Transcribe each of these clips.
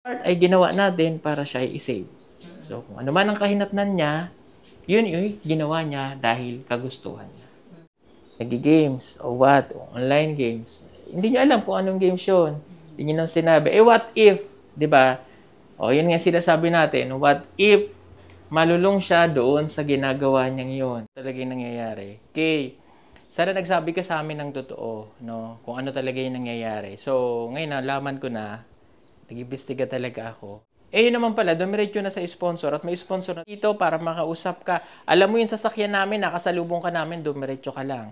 ay ginawa natin para siya i-save. So, kung ano man ang kahinatnan niya, yun yung ginawa niya dahil kagustuhan niya. Nag-games o what, o online games. Hindi niya alam kung anong games yun. Hindi niya nang sinabi, what if, di ba? O, yun nga sinasabi natin, what if malulong siya doon sa ginagawa niyang yun. Talaga yung nangyayari. Okay. Sana nagsabi ka sa amin ng totoo, no? Kung ano talaga yung nangyayari. So, ngayon nalaman ko na, nag-imbestiga talaga ako. Yun naman pala, dumiretso na sa sponsor at may sponsor na dito para makausap ka. Alam mo yung sasakyan namin, nakasalubong ka namin, dumiretso ka lang.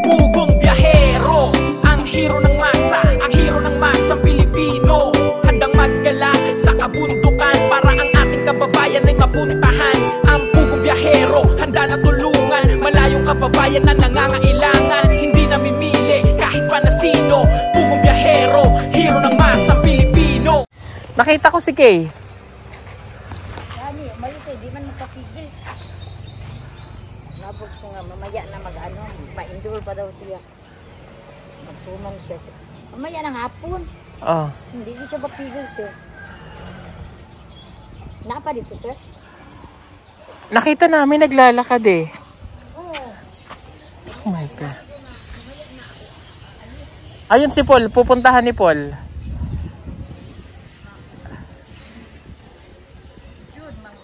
Pugong biyahero, ang hero ng masa, ang hero ng masang Pilipino. Handang maggala sa kabundukan para ang ating kababayan ay mapuntahan. Ang pugong biyahero, handa na tulungan malayong kababayan na nangangailangan. Hindi namimili kahit pa na sino. Pugong biyahero, hero ng masang Pilipino. Nakita ko si Kay. Dami, umalis eh, di man makapigil. Nabog ko nga, mamaya na mag-ano, ma-endure pa daw siya. Magtuman siya. Mamaya ng hapon. Oh. Hindi siya mapigil, sir. Napa dito, sir? Nakita namin naglalakad eh. Oo. Oh my God. Ayun si Paul, pupuntahan ni Paul. Jude, man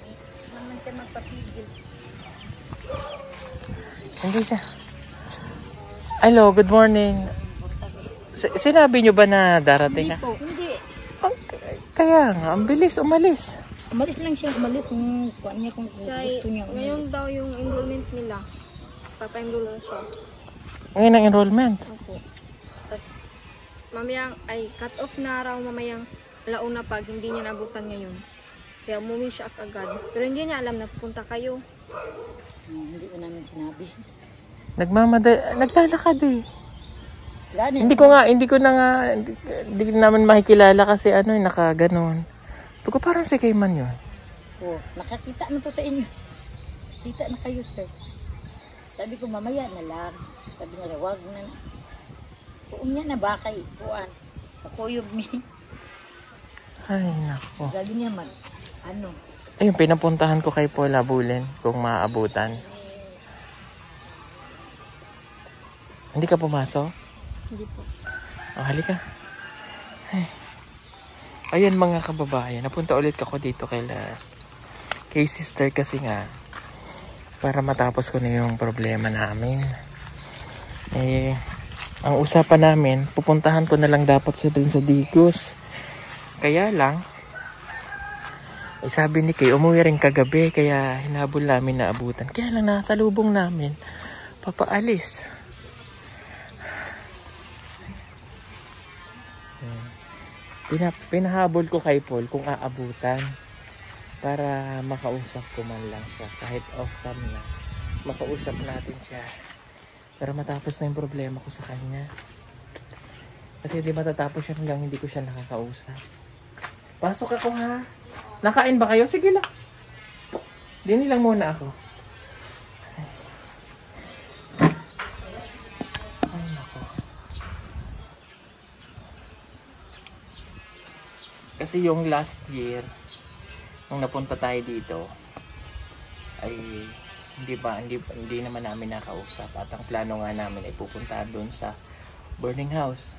siya magpapigil. Hindi siya. Hello, good morning. Sinabi nyo ba na darating Hindi ka? po, hindi. Kaya nga, ang bilis umalis. Umalis lang siya, umalis kung kuan niya, kung gusto niya. Ngayon daw yung enrollment nila. Papa-enroll na siya. Ngayon ang enrollment. Opo. Tapos, mamayang, ay cut off na raw mamayang launa pag hindi niya nabutan ngayon. Kaya umuwi siya agad. Pero hindi niya alam na pupunta kayo. Hindi ko namin sinabi. Naglalakad eh. Gani. Hindi ko na nga, hindi naman makikilala kasi ano, nakaganon. Pero parang si Kayman yun. Oh, nakakita na to sa inyo. Kita na kayo, sir. Sabi ko, mamaya na lang. Sabi nga, wag na. Kuong niya na ba kay kuan? Kakuyog mi. Ay, nako. Sabi niya ano? Ayun, pinapuntahan ko kay Paul Abulin kung maaabutan. Hindi ka pumasok? Hindi po. Oh, halika. Ay. Ayan mga kababayan, napunta ulit ako dito kay sister kasi nga para matapos ko na yung problema namin. Ang usapan namin, pupuntahan ko na lang dapat sa Digos. Kaya lang, sabi ni Kay, umuwi rin kagabi kaya hinabol namin na abutan. Kaya lang nasa lubong namin, papaalis. Pinahabol ko kay Paul kung aabutan para makausap ko man lang siya kahit off cam na makausap natin siya para matapos na yung problema ko sa kanya kasi di matatapos siya hanggang hindi ko siya nakakausap. Pasok ako ha. Nakain ba kayo? Sige lang, dini lang muna ako. Kasi yung last year, nung napunta tayo dito, ay hindi naman namin nakausap. At ang plano nga namin ay pupunta doon sa boarding house.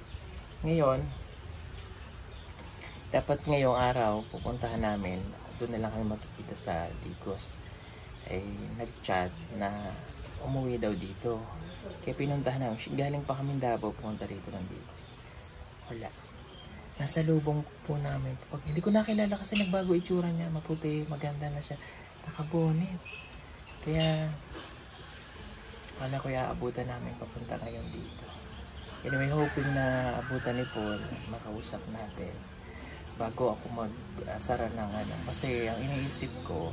Ngayon, dapat ngayong araw, pupuntahan namin. Doon na lang kami makikita sa Digos. Ay nag-chat na umuwi daw dito. Kaya pinuntahan namin. Galing pa kami Davao, pumunta dito ng Digos. Wala. Nasa lubong po namin. Pag hindi ko nakilala kasi nagbago itsura niya. Maputi, maganda na siya. Nakabonit. Kaya, wala ko abutan namin papunta ngayon dito. Anyway, hoping na abutan ni Paul, makausap natin. Bago ako magsara ng ano. Kasi ang iniisip ko,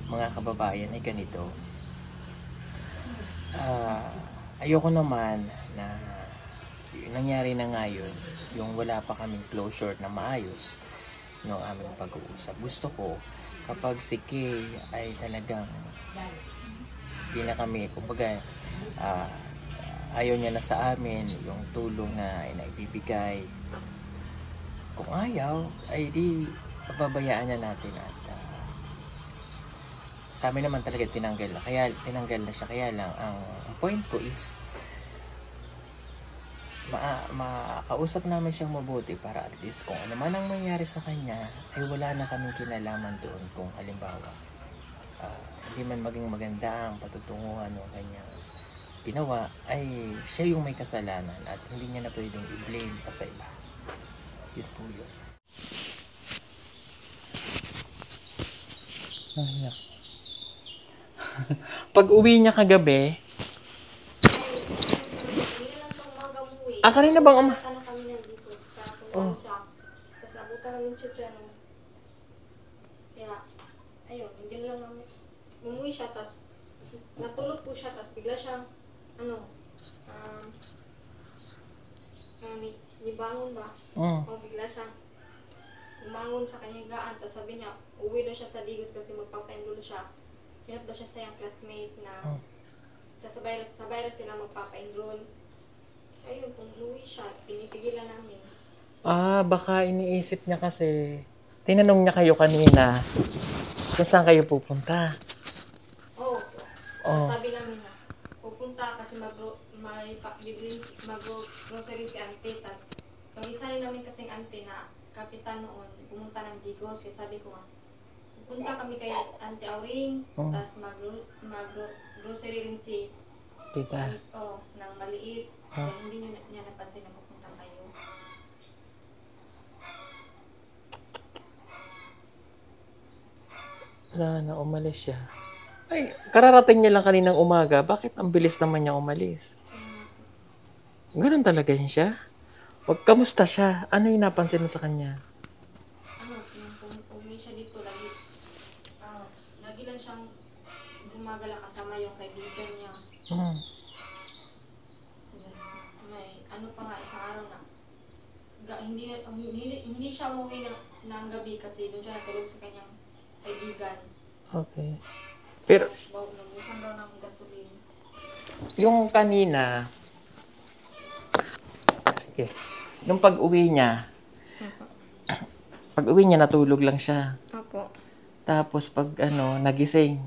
mga kababayan ay ganito. Ayoko naman na nangyari na ngayon yung wala pa kaming closure na maayos ng aming pag-uusap. Gusto ko kapag si Kay ay talagang hindi na kami, kumbaga ayaw niya na sa amin yung tulong na inaibibigay Kung ayaw, ay di pababayaan na natin at sa amin naman talaga tinanggal na siya. Kaya lang, ang point ko is makausap namin siyang mabuti para at least kung ano man ang mangyari sa kanya ay wala na kaming kinalaman doon. Kung halimbawa hindi man maging maganda ang patutunguhan o kanyang ginawa, ay siya yung may kasalanan at hindi niya na pwedeng i-blame pa sa iba. Yun po yun. Pag uwi niya kagabi, kanina bang Sana kami nandito. Kaya siya. Tapos nabutan namin siya dyan. Kaya, ayun, hindi lang namin. Umuwi siya, tapos natulog po siya, tapos bigla siyang, nibangon ba? O bigla siyang umangon sa kanyang higaan, tapos sabi niya, uwi daw siya sa Digos kasi magpapa-enroll siya. Hinap daw siya sa yung classmate na sabay sila magpapa-enroll. Ayun, kung umuwi siya, pinipigilan namin. Baka iniisip niya kasi, tinanong niya kayo kanina kung saan kayo pupunta. Oo. Sabi namin na, pupunta kasi mag-grocery si auntie. Tas, yung isa rin namin kasing auntie na kapitan noon, pumunta ng Digos. Kaya sabi ko pupunta kami kay Auntie Auring, tas mag-grocery rin si Tita. ng maliit. Kaya hindi niya napansin na pupunta kayo. Wala na, umalis siya. Ay, kararating niya lang kaninang umaga. Bakit ang bilis naman niya umalis? Ganun talaga yun siya? Kamusta siya? Ano yung napansin mo sa kanya? Nung umuwi siya dito, lagi lang siyang gumagala kasama yung kaibigan niya. Ano pa nga, isang araw na hindi siya umuwi ng gabi kasi doon siya natulog sa kanyang kaibigan. Okay. Pero, Nabusan daw ng gasolina. yung kanina, sige, nung pag-uwi niya, natulog lang siya. Opo. Tapos pag nagising,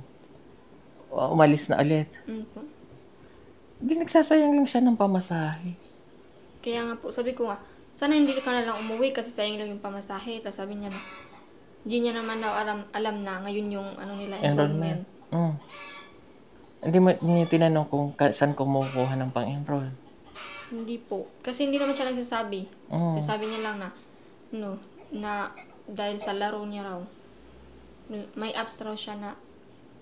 umalis na ulit. Opo. Hindi, nagsasayang lang siya ng pamasahe. Kaya nga po, sabi ko sana hindi ka na lang umuwi kasi sayang lang yung pamasahe. Tapos sabi niya hindi niya naman daw alam na ngayon yung enrollment. Hindi mo tinanong kung saan kumukuha ng pang-enroll? Hindi po. Kasi hindi naman siya nagsasabi. Kasi sabi niya lang na dahil sa laro niya raw, may apps raw siya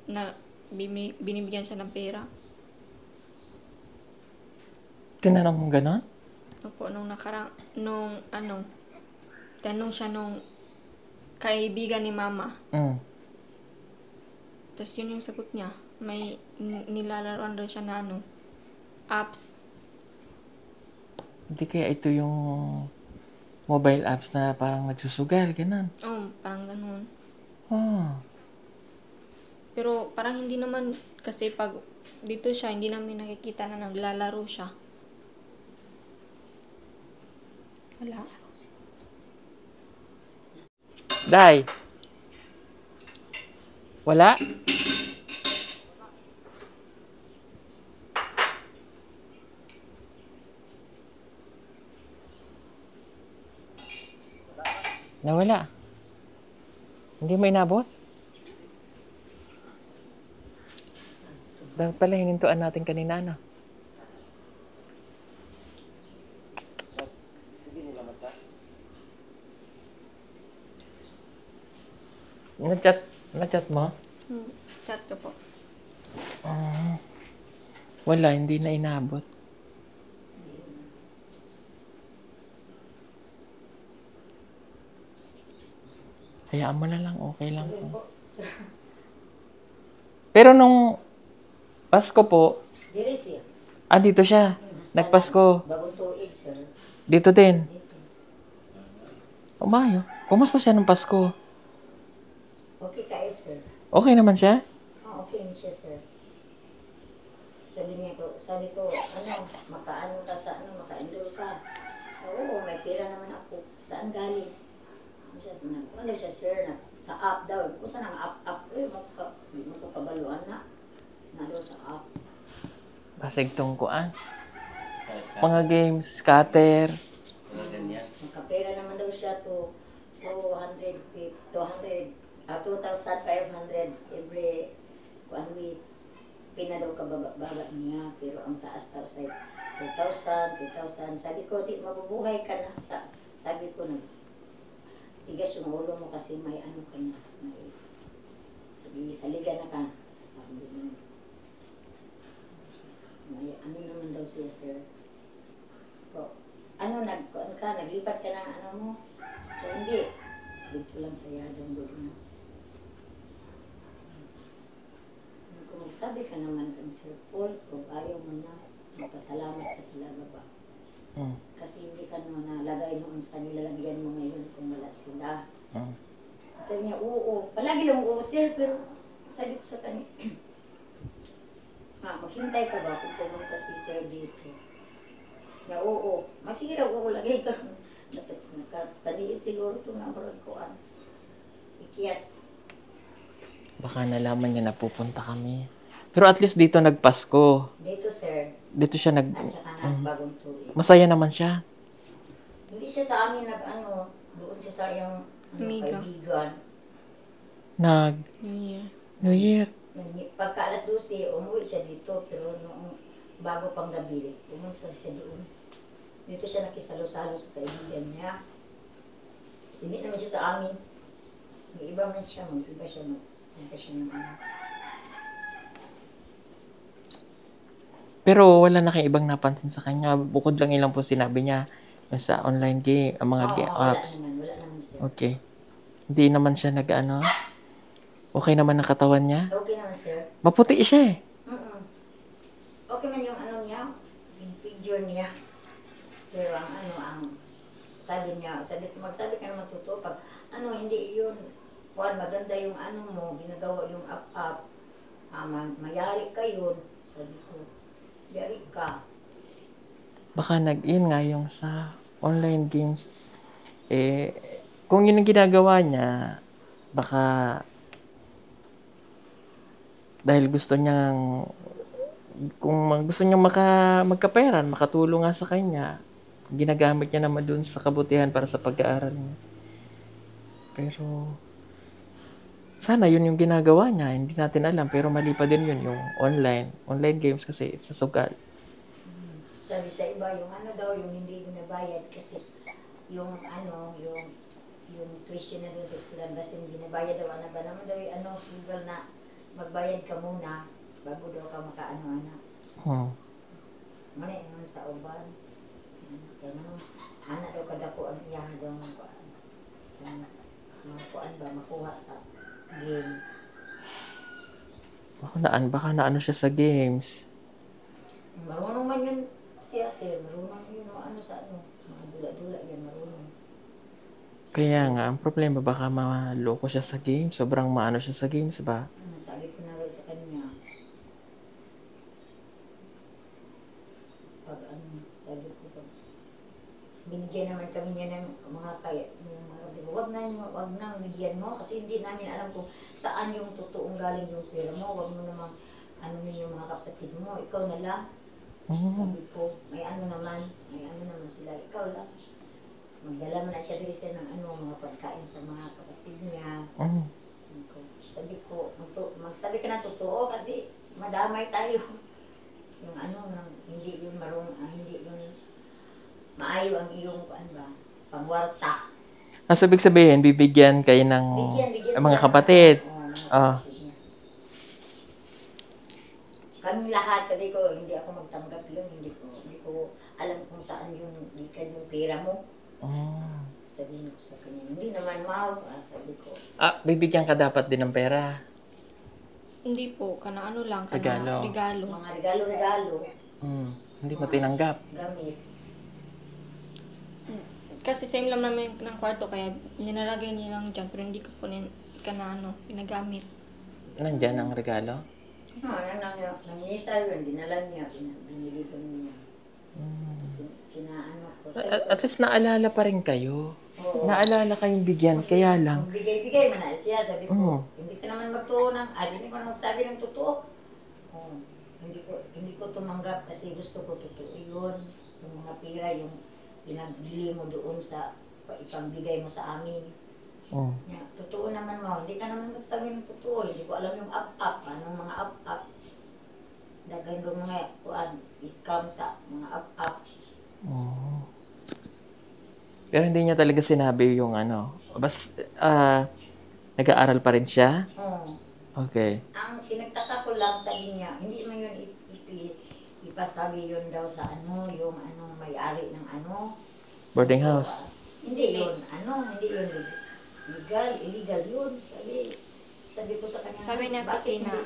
na binibigyan siya ng pera. Tinanong mo gano'n? Opo, tanong siya nung kaibigan ni mama. Tapos yun yung sagot niya. May nilalaroan rin siya na apps. Hindi kaya ito yung mobile apps na parang nagsusugal, gano'n? Oo, parang ganun. Pero parang hindi naman, kasi pag dito siya, hindi namin nakikita na naglalaro siya. Wala. Day. Wala? Nawala. Hindi mo inabot? Dapat pala hinintuan natin kanina, ano? Na-chat mo? Chat ko po. Wala, hindi na inabot. Hayaan mo na lang, okay lang po. Pero nung Pasko po, dito siya. Nagpasko. Bagong tuig, sir. Dito din. Umayo. Kumusta siya nung Pasko? Okay kayo, sir. Okay naman siya? Okay siya, sir. Sabi ko, maka-enroll ka. Oo, may pera naman ako. saan galing? Ano siya, sir, na sa app daw. Kung saan ang app, magkakabaluan na. Nalo sa app. Basig tong kuan. Mga games, scatter. Magkapera naman daw siya to 2,500 every 1 week. Pina daw kababa niya, pero ang taas ay 2,000. Sabi ko, di mabubuhay ka na. Sabi ko, tigas yung ulo mo kasi may ano ka na. Sabi, saligan na ka. May ano naman daw siya, sir. So, naglipat ka ng ano mo? So, hindi. Dito lang sa Yadong Good News. Kung magsabi ka naman kang Sir Paul, kung ayaw mo na, magpasalamat ka talaga ba? Kasi hindi ka naman nalagay noon sa nilalagyan mo ngayon kung wala sila. Sabi niya, oo. Palagi lang oo, sir, pero sabi ko sa kanya, maghintay ka ba kung pumunta si sir dito? Na oo. Masira ko lagay ka. Nakapaniit siguro ito nga maragkuan. Ikiyas. Baka nalaman niya na pupunta kami. Pero at least dito nagpasko. Dito, sir. Dito siya At saka nagbagong tuloy. Masaya naman siya. Hindi siya sa amin doon siya sa iyang Amiga. kaibigan. New Year. Pagka alas 12, umuwi siya dito, pero noong bago pang gabi, pumunta siya doon. Dito siya nakisalo-salo sa kaibigan niya. Hindi naman siya sa amin. May iba man siya, mag-iba siya ng ano. Pero wala na kayong ibang napansin sa kanya. Bukod lang ilang po sinabi niya yung sa online game, ang mga apps. Wala naman sir. Okay. Hindi naman siya nag-ano. Okay naman ang katawan niya. Okay naman sir. Maputi siya eh. Okay man yung ano niya, yung picture niya. Pero ang sabi niya, magsabi ka naman totoo, pag hindi yun, maganda yung mo, ginagawa yung app, mayari ka yun. Sabi ko, yari ka. Baka yun nga yung sa online games, kung yun ang ginagawa niya, baka dahil gusto niyang magkapera, makatulong nga sa kanya, ginagamit niya naman dun sa kabutihan para sa pag-aaral niya. Pero sana yun yung ginagawa niya, hindi natin alam, pero mali pa din yun, yung online games kasi it's a sugal. Sabi sa iba, yung daw, yung hindi binabayad kasi yung tuition na doon sa eskwelahan kasi hindi binabayad daw, ba naman daw yung sugal na magbayad ka muna bago daw ka makaano-ana. Muna yun sa uban. Kaya naman, daw kadako ang iyaha daw ng kuan ba makuha sa game. Baka naano siya sa games. Marunong man yun siya, sir. Marunong yun sa mga dula-dula yan, marunong. Kaya nga, ang problema baka maloko siya sa games. Sobrang maano siya sa games ba? Sabi ko na rin sa kanya. Sabi ko binigyan naman kami niya ng wag nang bigyan mo kasi hindi namin alam kung saan yung totoong galing yung pera mo. Wag mo namang yung mga kapatid mo. Ikaw na lang. Sabi ko, may naman sila. Ikaw lang. Magdala mo na siya rin siya ng mga pagkain sa mga kapatid niya. Sabi ko, magsabi ka na totoo kasi madamay tayo. Yung hindi yun hindi yun maayo ang iyong pangwarta. So, ibig sabihin, bibigyan kayo ng mga kapatid. Kami lahat, sabi ko, hindi ako magtanggap yun. Hindi ko alam kung saan yung pera mo. Sabihin ko sa kanya, hindi naman sabi ko. Bibigyan ka dapat din ng pera. Hindi po, lang, regalo. Mga regalo. Hindi mo tinanggap. Gamit. Kasi same lang namin ng kwarto, kaya nilalagay niya lang dyan, pero hindi ko po ginagamit. Nandyan ang regalo? Nangyisa yun, dinala niya, binili ko niya. Kinaano ko. At least naalala pa rin kayo. Oo. naalala kayong bigyan, kaya lang. Bigay-bigay man na siya. Sabi ko, Oo. hindi ka naman magturo ng, hindi ko naman magsabi ng totoo. Oo. Hindi ko tumanggap kasi gusto ko totoo yun. Yung mga pira, yung pinagbili mo doon sa, ipagbigay mo sa amin. Oh. Yeah, totoo naman mo. Hindi ka naman magsabi ng totoo. Hindi ko alam yung up-up. Anong mga up-up. Dagan rin mga scam sa mga up-up. Oh. Pero hindi niya talaga sinabi yung ano. Nag-aaral pa rin siya? Oo. Okay. Ang pinagtaka ko lang, sabi niya, hindi man yun ipasabi yun daw sa ano, yung anong may-ari ng ano. Boarding house? Hindi yun, hindi yun illegal yun. Sabi ko sa kanya, Sabi niya, bakit Titi, na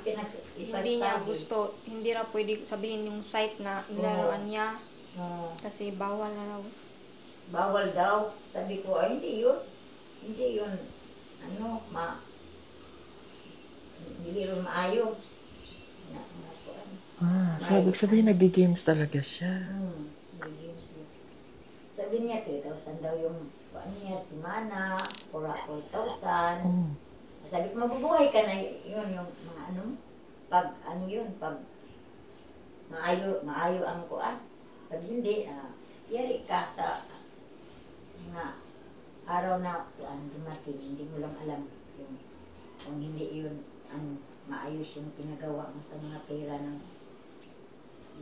hindi niya ipagsabi?" gusto, hindi raw pwede sabihin yung site na nilaruan niya Oo. kasi bawal na raw. Bawal daw. Sabi ko, ay hindi yun. Hindi yun, hindi yun maayo. So ibig sabihin nag-games talaga siya. Sabi niya, 3,000 daw yung niya, si Mana, 4,000. Oh. Sabi ko, mabubuhay ka na yun, yung mga pag maayo ang kuan. Pag hindi, yari ka sa mga araw na dumating, hindi mo lang alam yung, kung hindi yun, maayos yung pinagawa mo sa mga pera ng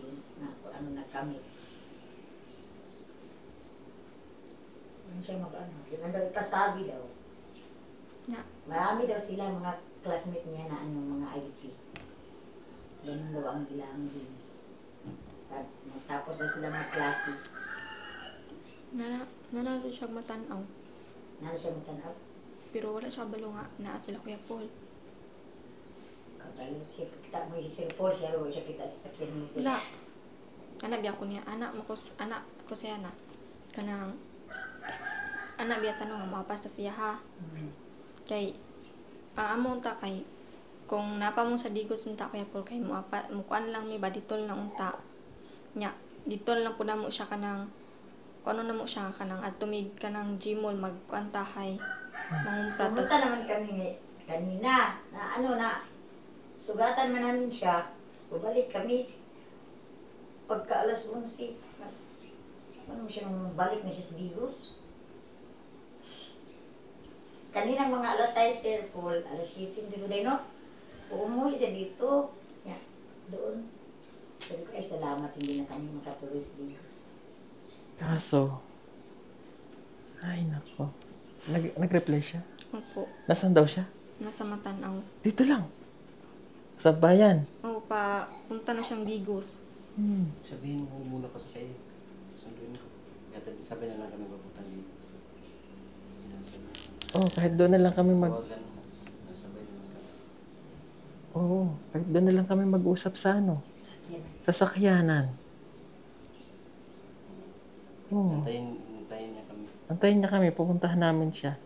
yun, na kami. Ano siya yun ang daw ikasabi daw. Yeah. Marami daw sila mga classmate niya na mga IT. Ganun daw ang ilang games. Tapos daw sila mga klase. Nanalo siya matanaw. Nano siya matanaw? Pero wala siya balo nga na sila Kuya Paul. Kapag siya kita mo si Sir Paul, siya kita sa sakyan mo sila. Wala. Anak biya ko niya. Anak ko siya na. Kanang anak biya tanong nga makapasta siya ha. Kay among ta kay kung napa mo sa digos nta Kuya Paul kay mukuan lang mi ba ditol na unta. Nya ditol lang pud namo siya kanang kuno namo siya kanang atumig kanang Gmall magkuantahay. Mangumpra Pumunta naman kami kanina na sugatan man namin siya. Bumalik kami pagka alas 11. Ano siya nung balik na siya sa Digos? Kaninang mga alas 6, Sir Paul, alas 7 dito din, no? Umuwi siya dito. Yeah, doon. Sabi ko, ay salamat, hindi na kami makatuloy sa Digos. Kaso, ay nako. Nag-reply siya? Opo. Nasaan daw siya? Nasa Matanaw. Dito lang. Sa bayan. Oo, punta na siyang Digos. Sabihin mo muna pa sa kayo. Sunduin ko. Sabi na lang kami papuntang dito. Kahit doon na lang kami Tawagan mo. Sabay naman kami. kahit doon na lang kami mag-usap sa sa sakyanan. Antayin niya kami. Antayin niya kami, pupuntahan namin siya.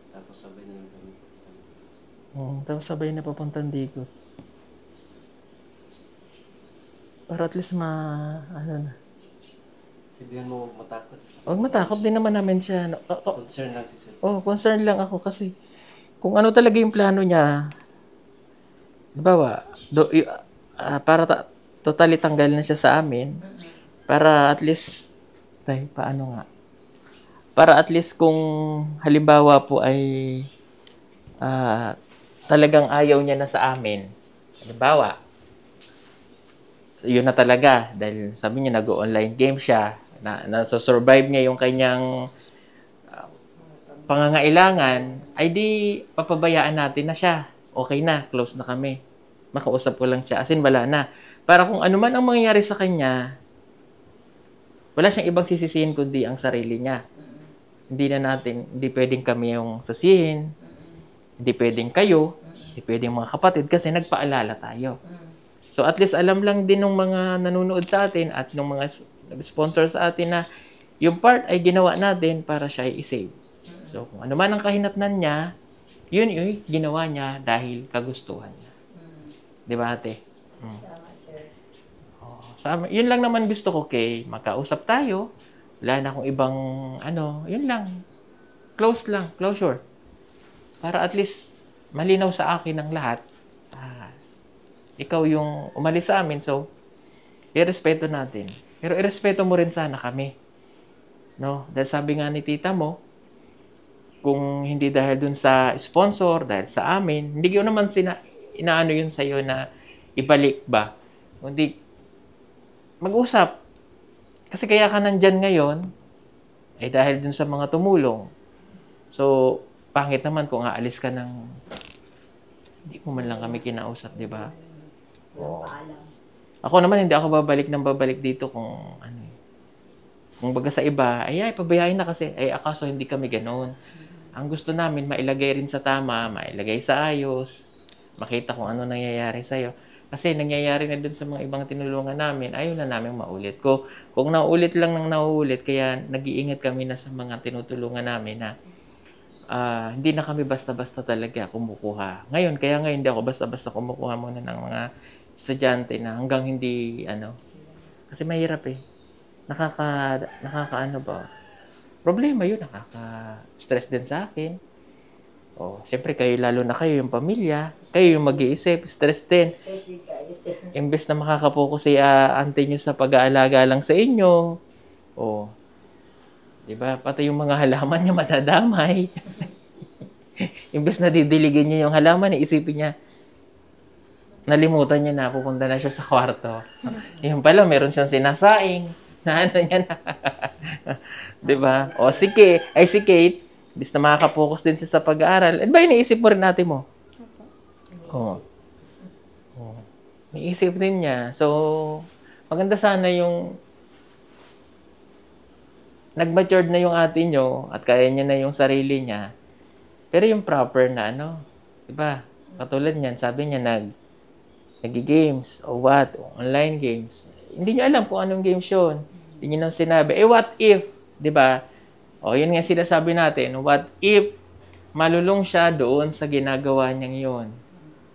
Tapos sabay na lang kami papuntang dito. Tapos sabay na papuntang Digos. Para at least na. Sabihan mo huwag matakot. Huwag matakot din naman namin siya. Concern lang si Sir. Concern lang ako kasi kung ano talaga yung plano niya, diba para totally tanggal na siya sa amin, para at least, paano nga? Para at least kung halimbawa po ay talagang ayaw niya na sa amin, halimbawa, yun na talaga, dahil sabi niya nag-online game siya, na-survive niya yung kanyang pangangailangan, ay di papabayaan natin na siya. Okay na, close na kami. Makausap ko lang siya, as in wala na. Para kung ano man ang mangyayari sa kanya, wala siyang ibang sisisihin kundi ang sarili niya. Hindi pwedeng kami yung sasihin, hindi pwedeng kayo, hindi pwedeng mga kapatid kasi nagpaalala tayo. So at least alam lang din ng mga nanonood sa atin at ng mga nag-sponsor sa atin na yung part ay ginawa natin para siya i-save. So kung ano man ang kahinatnan niya, yun yung ginawa niya dahil kagustuhan niya. Di ba ate? Tama, sir. Yun lang naman gusto ko, Kay. Makausap tayo. Wala na akong ibang yun lang. close lang, closure. Para at least malinaw sa akin ang lahat. Ikaw yung umalis sa amin, so irespeto natin. Pero irespeto mo rin sana kami. No? Dahil sabi nga ni tita mo, kung hindi dahil dun sa sponsor, dahil sa amin, hindi ko naman inaano yun sa'yo na ibalik ba. Hindi, mag-usap. Kasi kaya ka nandyan ngayon, ay dahil dun sa mga tumulong. So, pangit naman kung aalis ka ng hindi mo man lang kami kinausap, di ba? Oo. Ako naman, hindi ako babalik dito kung ano eh. Kung baga sa iba, ay pabayain na kasi. Ay, akaso hindi kami ganoon. Ang gusto namin, mailagay rin sa tama, mailagay sa ayos, makita kung ano nangyayari sa'yo. Kasi nangyayari na din sa mga ibang tinulungan namin, ayaw na namin maulit. Kung nauulit lang ng nauulit, kaya nag-iingat kami na sa mga tinutulungan namin na hindi na kami basta-basta talaga kumukuha. Ngayon hindi ako basta-basta kumukuha muna ng mga estudyante na hanggang hindi, kasi mahirap eh. Nakaka-ano ba? Problema yun, nakaka-stress din sa akin. Siyempre kayo, lalo na kayo yung pamilya, kayo yung mag-iisip, stress din. Imbes na makakapokus si auntie nyo sa pag-aalaga lang sa inyo. Diba? Pati yung mga halaman niya matadamay. Imbes na didiligin niya yung halaman, isipin niya, nalimutan niya na, pupunta na siya sa kwarto. Yung pala, meron siyang sinasaing. Na ano niya na. Diba? Si Kate, bis na makakapokus din siya sa pag-aaral. Ba, iniisip mo rin natin mo? Iniisip din niya. So, maganda sana yung nag-matured na yung ate nyo at kaya niya na yung sarili niya. Pero yung proper na diba? Katulad niyan, sabi niya nag-games o online games. Hindi niyo alam kung anong games yun. Hindi niyo nang sinabi. What if? Diba? Yun nga sinasabi natin. What if malulong siya doon sa ginagawa niyang yun?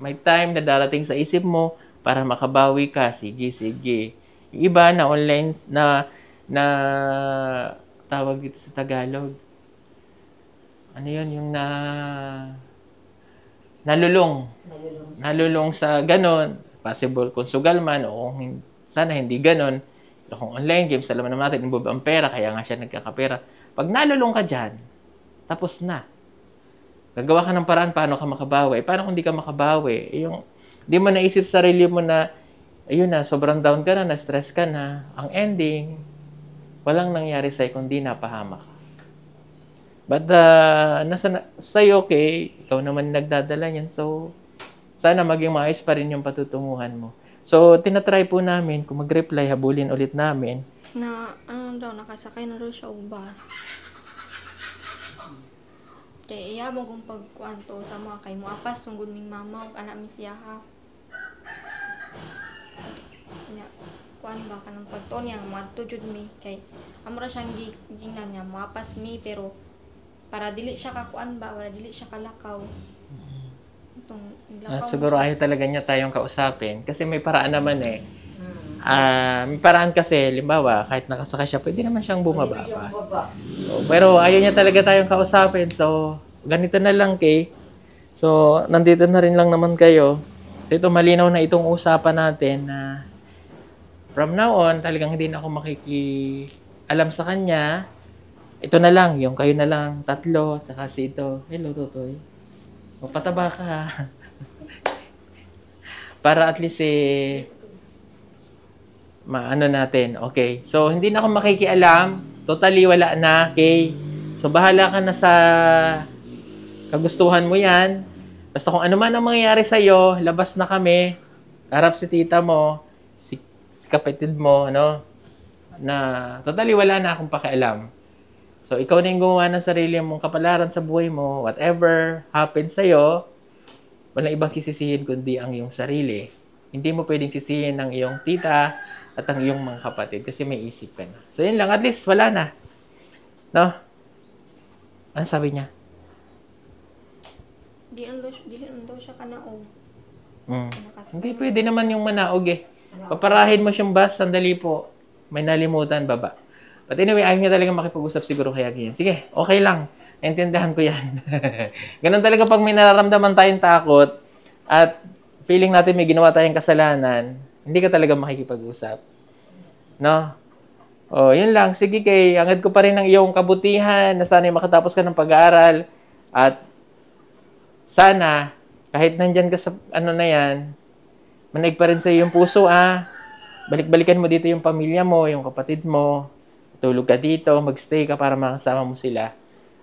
May time na darating sa isip mo para makabawi ka. Sige. Yung iba na online na tawag dito sa Tagalog. Ano yun? Yung nalulong sa ganon. Possible kung sugal man o sana hindi ganon. Pero kung online games, alam naman natin, involve ang pera, kaya nga siya nagkakapera. Pag nalulong ka dyan, tapos na. Gagawa ka ng paraan paano ka makabawi. Paano kung hindi ka makabawi? Hindi mo naisip sarili mo na, ayun na, sobrang down ka na, na-stress ka na. Ang ending, walang nangyari sa'yo kundi napahamak ka. But, nasa sa'yo, okay, ikaw naman nagdadala niyan. So, sana maging maayos pa rin yung patutunguhan mo. So, tinatry po namin, kung mag-reply, habulin ulit namin. Na, nakasakay na rin siya og bus. Kaya iya mo kung pagkuanto sa mga kay mo apas tungod ming mama ug anak mi siya ha. Nya kuan ba kanang pagton yang madto jud mi kay amo ra siyang giingnan niya mapas mi pero para dili siya kakuan ba, para dili siya kalakaw. Siguro ayaw talaga niya tayong kausapin kasi may paraan naman eh. May paraan kasi, limbawa, kahit nakasakay siya, pwede naman siyang bumaba pa. Pero ayaw niya talaga tayong kausapin. So, ganito na lang, Kay. So, nandito na rin lang naman kayo. So, ito malinaw na itong usapan natin na from now on, talagang hindi na ako alam sa kanya. Ito na lang, yung kayo na lang, tatlo, tsaka si ito. Hello, Totoy. Pataba ka ha. Para at least maano natin. Okay. So, hindi na ako makikialam. Totally wala na. Okay. So, bahala ka na sa kagustuhan mo yan. Basta kung ano man ang mangyayari sa'yo, labas na kami. Harap si tita mo, si kapatid mo, na totally wala na akong pakialam. So, ikaw na yung gumawa ng sarili mong kapalaran sa buhay mo. Whatever happens sa'yo, walang ibang sisisihin kundi ang iyong sarili. Hindi mo pwedeng sisihin ng iyong tita at ang iyong mga kapatid kasi may isip ka na. So, yun lang. At least, wala na. No? Ano sabi niya? Di daw siya kanaog. Hindi, pwede naman yung manaog eh. Paparahin mo siyang bus, sandali po. May nalimutan, baba. But anyway, ayaw niya talaga makipag-usap siguro kaya ganyan. Sige, okay lang. naintindihan ko yan. Ganun talaga pag may nararamdaman tayong takot at feeling natin may ginawa tayong kasalanan, hindi ka talaga makikipag-usap. No? O, yun lang. Sige, Kay, hangad ko pa rin ang iyong kabutihan na sana makatapos ka ng pag-aaral at sana, kahit nandyan ka sa ano na yan, manaig pa rin sa iyong puso, balik-balikan mo dito yung pamilya mo, yung kapatid mo, tulog ka dito, magstay ka para makasama mo sila.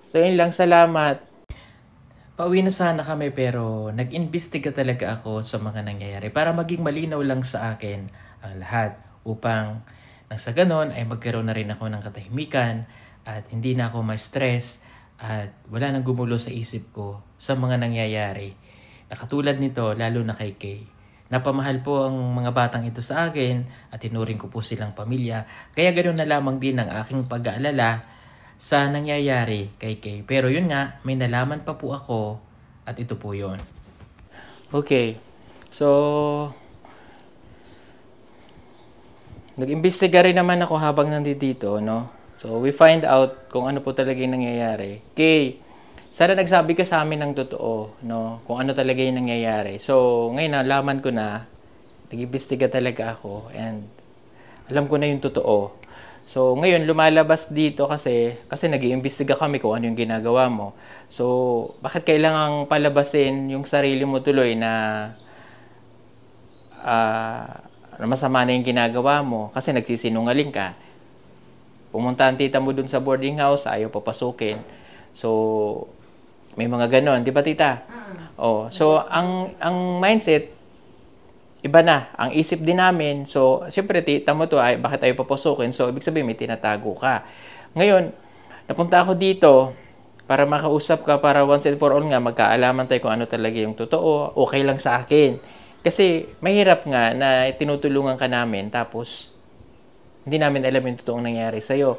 So, yun lang. Salamat. Pauwi na sana kami pero nag-imbestiga talaga ako sa mga nangyayari para maging malinaw lang sa akin ang lahat upang nang sa ganon ay magkaroon na rin ako ng katahimikan at hindi na ako ma-stress at wala nang gumulo sa isip ko sa mga nangyayari. Nakatulad nito, lalo na kay Kay. Napamahal po ang mga batang ito sa akin at tinuring ko po silang pamilya. Kaya ganoon na lamang din ang aking pag-aalala sa nangyayari kay Kay. Pero yun nga, may nalaman pa po ako at ito po yun. Okay. So, nag-imbestiga rin naman ako habang nandito, no? So, we find out kung ano po talaga yung nangyayari. Kay, sana nagsabi ka sa amin ng totoo, no? Kung ano talaga yung nangyayari. So, ngayon nalaman ko na, nag-imbestiga talaga ako and alam ko na yung totoo. So, ngayon lumalabas dito kasi nag-iimbestiga kami kung ano yung ginagawa mo. So, bakit kailangang palabasin yung sarili mo tuloy na masama na yung ginagawa mo kasi nagsisinungaling ka. Pumunta ang tita mo dun sa boarding house, ayaw papasukin. So, may mga ganon. Di ba, tita? Oh, so, ang mindset, iba na. Ang isip din namin. So, siyempre, tita mo to, bakit ayaw papasukin? So, ibig sabihin, may tinatago ka. Ngayon, napunta ako dito para makausap ka, para once and for all nga, magkaalaman tayo kung ano talaga yung totoo. Okay lang sa akin. Kasi, mahirap nga na tinutulungan ka namin, tapos, hindi namin alam yung totoong nangyari sa'yo.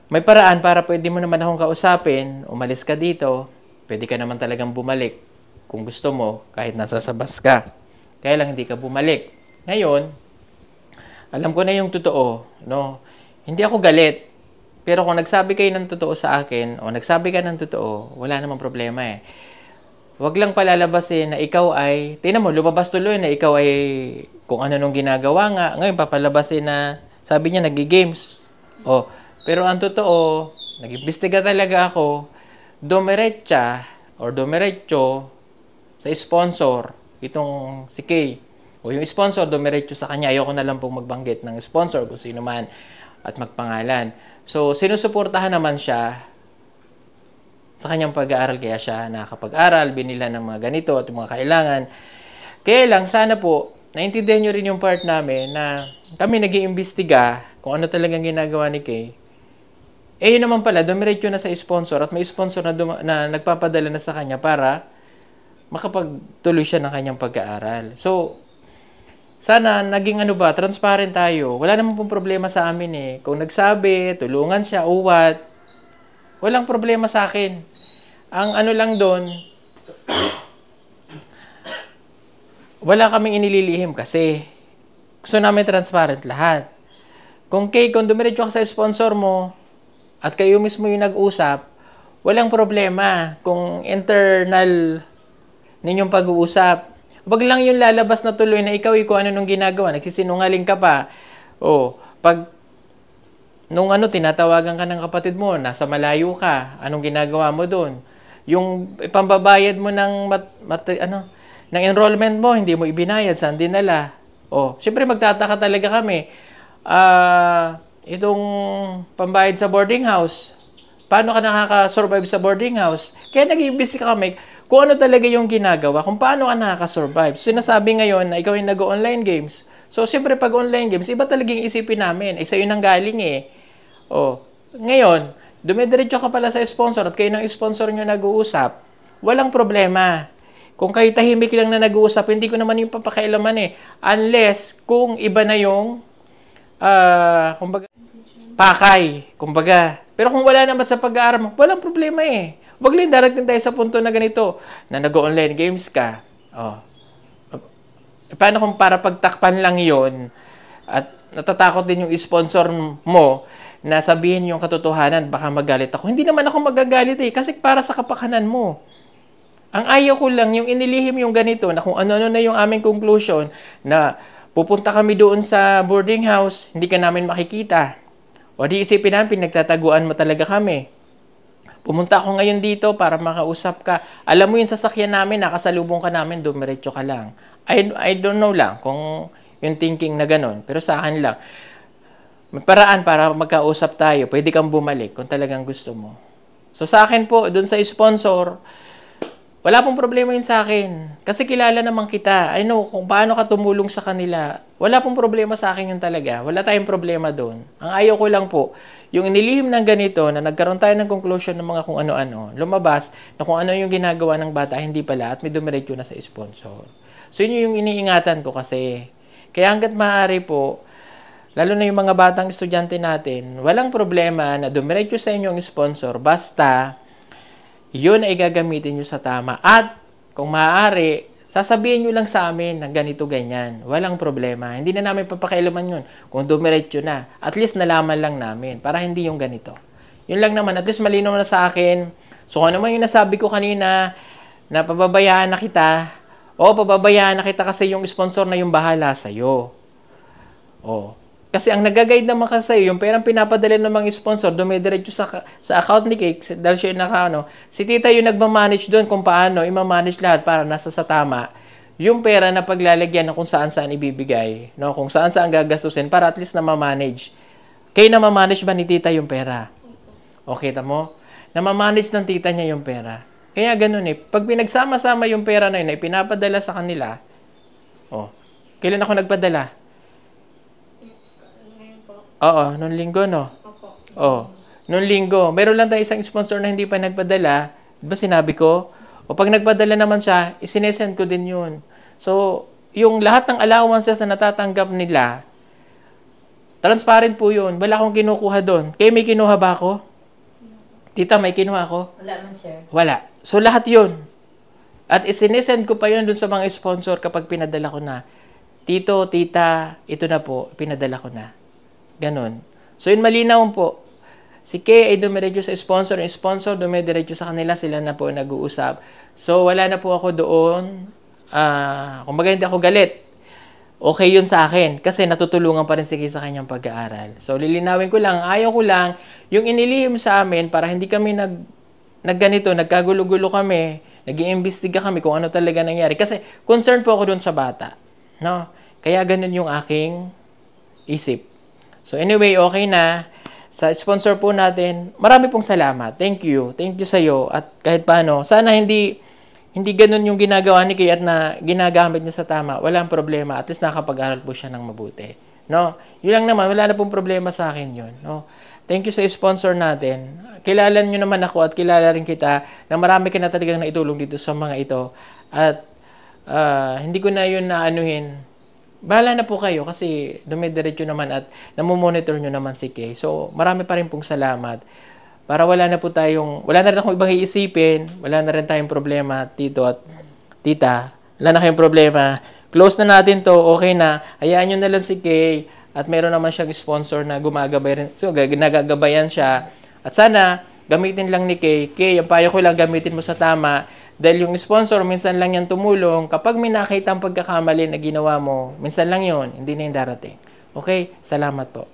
May paraan para pwede mo naman akong kausapin, umalis ka dito, pwede ka naman talagang bumalik kung gusto mo, kahit nasa sabas ka. Kaya lang hindi ka bumalik. Ngayon, alam ko na yung totoo, no? Hindi ako galit. Pero kung nagsabi kayo ng totoo sa akin, o nagsabi ka ng totoo, wala namang problema eh. Huwag lang palalabasin na ikaw ay, tingnan mo, lumabas tuloy na ikaw ay kung ano nung ginagawa nga. Ngayon, papalabasin na, sabi niya, nag-games. O, pero ang totoo, nag-imbestiga talaga ako, dumiretsa, or dumiretso sa sponsor, itong si Kay. O yung sponsor, dumiretso sa kanya. Ayoko na lang pong magbanggit ng sponsor kung sino man at magpangalan. So, sinusuportahan naman siya sa kanyang pag-aaral, kaya siya nakakapag-aral, binila ng mga ganito at mga kailangan. Kaya lang, sana po, naintindihan nyo rin yung part namin na kami nag-iimbestiga kung ano talagang ginagawa ni Kay. Eh, yun naman pala, dumiretso na sa sponsor at may sponsor na nagpapadala na sa kanya para makapagtuloy siya ng kanyang pag-aaral. So, sana naging transparent tayo. Wala naman pong problema sa amin eh. Kung nagsabi, tulungan siya, o what, walang problema sa akin. Ang lang doon, wala kaming inililihim kasi gusto namin transparent lahat. Kung dumiretso ka sa sponsor mo at kayo mismo yung nag-usap, walang problema kung internal ninyong pag-uusap. Wag lang yung lalabas na tuloy na ikaw kung ano nung ginagawa, nagsisinungaling ka pa. O, pag nung tinatawagan ka ng kapatid mo, nasa malayo ka, anong ginagawa mo doon? Yung pambabayad mo ng ng enrollment mo, hindi mo ibinayad, saan dinala? O, syempre magtataka talaga kami. Itong pambayad sa boarding house, paano ka nakaka-survive sa boarding house? Kaya nag-iimbestiga kami kung ano talaga yung ginagawa, kung paano ka nakaka-survive. So, sinasabi ngayon na ikaw yung nag-online games. So, siyempre pag online games, iba talagang isipin namin. Sa'yo nang galing eh. O, ngayon, dumidiretso ka pala sa sponsor at kayo ng sponsor nyo nag-uusap, walang problema. Kung kayo tahimik lang na nag-uusap, hindi ko naman yung papakailaman eh. Unless, kung iba na yung, kumbaga, pakay, kumbaga. Pero kung wala naman sa pag-aaral mo, walang problema eh. Wag lang darating tayo sa punto na ganito, na nag-online games ka. Oh. Paano kung para pagtakpan lang yon at natatakot din yung sponsor mo, na sabihin yung katotohanan, baka magalit ako. Hindi naman ako magagalit eh, kasi para sa kapakanan mo. Ang ayaw ko lang, yung inilihim yung ganito, na kung ano-ano na yung aming conclusion, na pupunta kami doon sa boarding house, hindi ka namin makikita. O di isipin namin, pinagtataguan mo talaga kami. Pumunta ako ngayon dito para makausap ka. Alam mo yung sasakyan namin, nakasalubong ka namin, dumiretso ka lang. I don't know lang kung yung thinking na ganon. Pero sa akin lang, may paraan para magkausap tayo. Pwede kang bumalik kung talagang gusto mo. So sa akin po, dun sa sponsor, wala pong problema yun sa akin. Kasi kilala naman kita. I know kung paano ka tumulong sa kanila. Wala pong problema sa akin yun talaga. Wala tayong problema doon. Ang ayaw ko lang po, yung inilihim ng ganito, na nagkaroon tayo ng conclusion ng mga kung ano-ano, lumabas na kung ano yung ginagawa ng bata, hindi pala, at may dumiretso na sa sponsor. So yun yung iniingatan ko kasi. Kaya hanggat maaari po, lalo na yung mga batang estudyante natin, walang problema na dumiretso sa inyo ang sponsor, basta yun ay gagamitin nyo sa tama. At kung maaari, sasabihin nyo lang sa amin na ganito, ganyan. Walang problema. Hindi na namin papakailaman yun. Kung dumiretso na, at least nalaman lang namin para hindi yung ganito. Yun lang naman, at least malinaw na sa akin. So kung ano man yung nasabi ko kanina, na pababayaan na kita, pababayaan na kita kasi yung sponsor na yung bahala sa'yo. Kasi ang nag-guide naman kasi sa'yo, yung perang pinapadala ng mga sponsor, dumidiretso sa account ni Cake, dahil siya si tita yung nagmamanage doon kung paano, i-manage lahat para nasa sa tama. Yung pera na paglalagyan na kung saan-saan ibibigay, no? Kung saan-saan gagastusin, para at least na ma-manage. Kayo na ma-manage ba ni tita yung pera? Okay, tamo? Na ma-manage ng tita niya yung pera. Kaya ganun eh. Pag pinagsama-sama yung pera na yun, ay pinapadala sa kanila, kailan ako nagpadala? Oo, noong linggo, no? Noong linggo. Meron lang tayo isang sponsor na hindi pa nagpadala. Diba sinabi ko? Pag nagpadala naman siya, isinesend ko din yun. So, yung lahat ng allowances na natatanggap nila, transparent po yun. Wala akong kinukuha doon. Kayo may kinuha ba ako? Tita, may kinuha ako? Wala man, sir. Wala. So, lahat yun. At isinesend ko pa yun doon sa mga sponsor kapag pinadala ko na. Tito, tita, ito na po, pinadala ko na. Ganon. So, yun malinaw po. Si Kay ay dumiretso sa sponsor. Yung sponsor dumiretso sa kanila. Sila na po nag-uusap. So, wala na po ako doon. Kumbaga hindi ako galit. Okay yun sa akin. Kasi natutulungan pa rin si Kay sa kanyang pag-aaral. So, lilinawin ko lang. Ayaw ko lang. Yung inilihim sa amin para hindi kami nagganito, nagkagulo-gulo kami, nag-iimbestiga kami kung ano talaga nangyari. Kasi concerned po ako doon sa bata. No? Kaya ganun yung aking isip. So anyway, okay na. Sa sponsor po natin, marami pong salamat. Thank you. Thank you sa iyo. At kahit paano, sana hindi ganun yung ginagawa ni Kay at na ginagamit niya sa tama. Walang problema. At least nakapag-aral po siya ng mabuti. No? Yun lang naman. Wala na pong problema sa akin yun. No? Thank you sa sponsor natin. Kilala nyo naman ako at kilala rin kita na marami ka na talagang naitulong dito sa mga ito. At hindi ko na yun naanuhin. Bahala na po kayo kasi dumidiretso naman at namomonitor nyo naman si Kay. So, marami pa rin pong salamat. Para wala na rin akong ibang iisipin, wala na rin tayong problema, tito at tita. Wala na kayong problema. Close na natin to, okay na. Hayaan nyo na lang si Kay at meron naman siyang sponsor na gumagabay rin. So, nagagabayan siya. At sana, gamitin lang ni Kay. Kay, ang payo ko lang, gamitin mo sa tama. Dahil yung sponsor, minsan lang yan tumulong. Kapag may nakita ang pagkakamali na ginawa mo, minsan lang yon, hindi na yung darating. Okay? Salamat po.